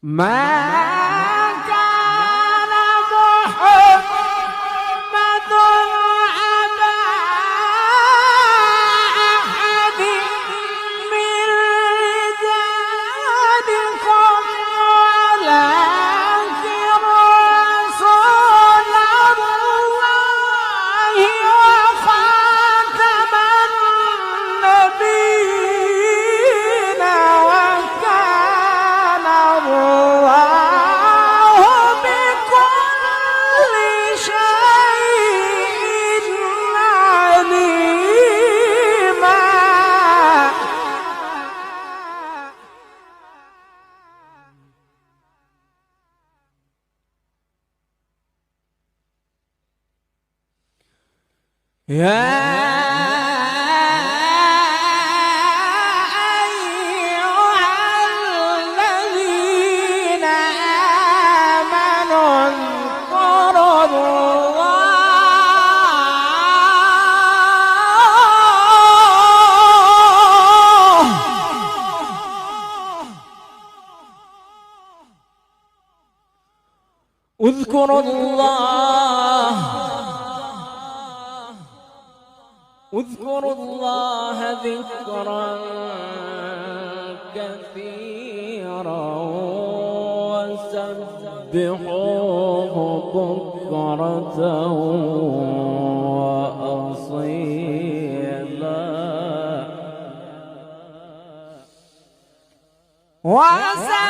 ما كان محمد أبا أحد من رجالكم ولكن رسول الله وخاتم النبيين وكان الله بكل شيء عليما. يا أيها الذين آمنوا اذكروا الله اذكروا الله ذكرا كثيرا وسبحوه بكرة وأصيلا